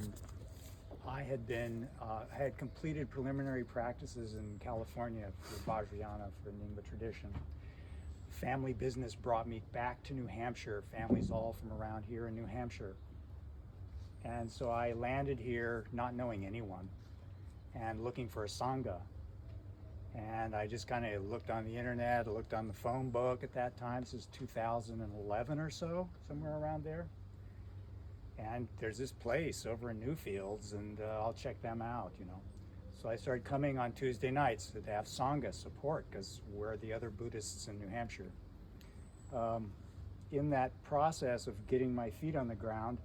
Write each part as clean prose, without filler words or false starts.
and I had completed preliminary practices in California for Vajrayana, for Nyingma tradition. Family business brought me back to New Hampshire, families all from around here in New Hampshire. And so I landed here not knowing anyone and looking for a Sangha. And I just kind of looked on the internet, looked on the phone book at that time. This is 2011 or so, somewhere around there. And there's this place over in Newfields, and I'll check them out, you know. So I started coming on Tuesday nights to have Sangha support, because we're the other Buddhists in New Hampshire. In that process of getting my feet on the ground,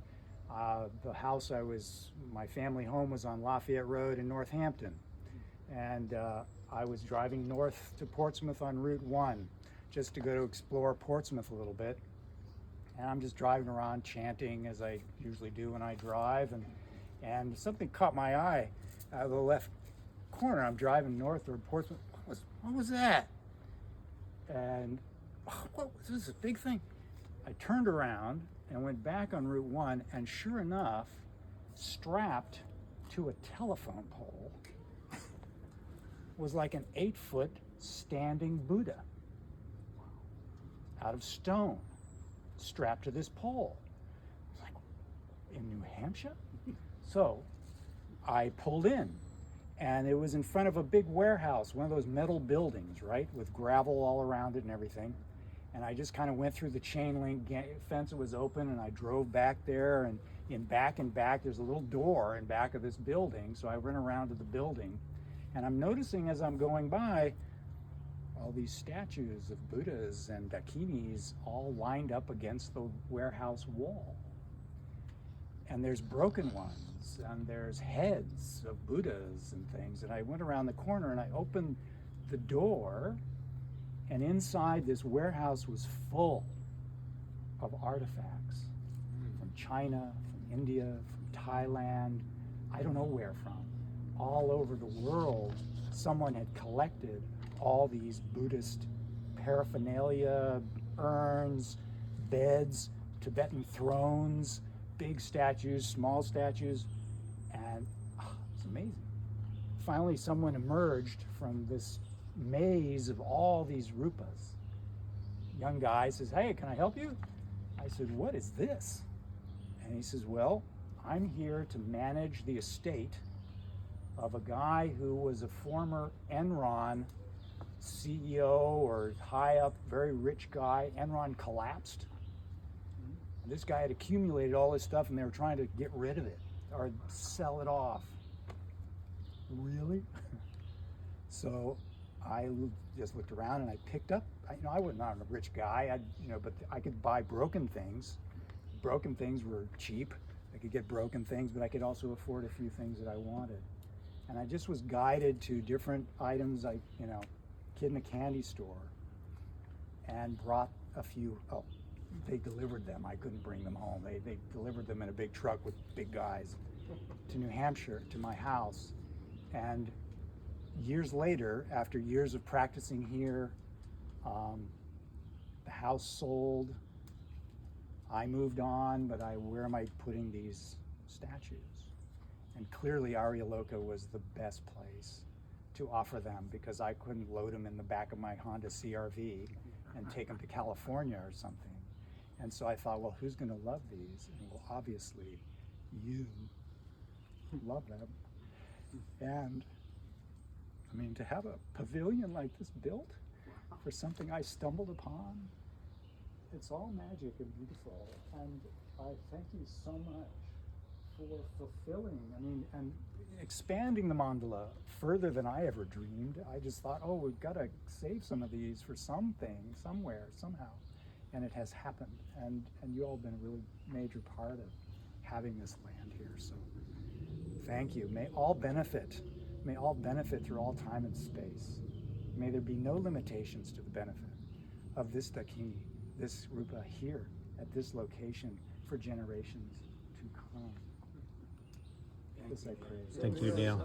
the house my family home was on Lafayette Road in Northampton. And I was driving north to Portsmouth on Route 1 just to go to explore Portsmouth a little bit. And I'm just driving around chanting, as I usually do when I drive, and something caught my eye out of the left corner. I'm driving north toward Portsmouth. What was that? And what was this, a big thing? I turned around and went back on Route 1, and sure enough, strapped to a telephone pole was like an 8-foot standing Buddha out of stone, strapped to this pole. I was like, in New Hampshire? So I pulled in, and it was in front of a big warehouse, one of those metal buildings, right, with gravel all around it and everything. And I just kind of went through the chain link fence that was open, and I drove back there, and in back, there's a little door in back of this building. So I went around to the building, and I'm noticing as I'm going by, all these statues of Buddhas and Dakinis all lined up against the warehouse wall. And there's broken ones, and there's heads of Buddhas and things. And I went around the corner and I opened the door, and inside this warehouse was full of artifacts from China, from India, from Thailand, I don't know where from. All over the world, someone had collected all these Buddhist paraphernalia, urns, beds, Tibetan thrones, big statues, small statues, and it's amazing. Finally, someone emerged from this maze of all these rupas. Young guy says, "Hey, can I help you?" I said, "What is this?" And he says, "Well, I'm here to manage the estate of a guy who was a former Enron CEO or high up, very rich guy. Enron collapsed. And this guy had accumulated all this stuff, and they were trying to get rid of it or sell it off." Really? So I just looked around and I picked up, I was not a rich guy, but I could buy broken things. Broken things were cheap. I could get broken things, but I could also afford a few things that I wanted. And I just was guided to different items, kid in a candy store, and brought a few. They delivered them. I couldn't bring them home. They delivered them in a big truck with big guys to New Hampshire, to my house. And years later, after years of practicing here, the house sold. I moved on, but where am I putting these statues? And clearly Aryaloka was the best place to offer them, because I couldn't load them in the back of my Honda CRV and take them to California or something. And so I thought, well, who's going to love these? And well, obviously you love them. And to have a pavilion like this built for something I stumbled upon, it's all magic and beautiful. And I thank you so much for fulfilling, and expanding the mandala further than I ever dreamed. I just thought, we've got to save some of these for something, somewhere, somehow. And it has happened. And you all have been a really major part of having this land here. So thank you. May all benefit through all time and space. May there be no limitations to the benefit of this Dakini, this Rupa here at this location for generations to come. This I praise. Thank you, Neil.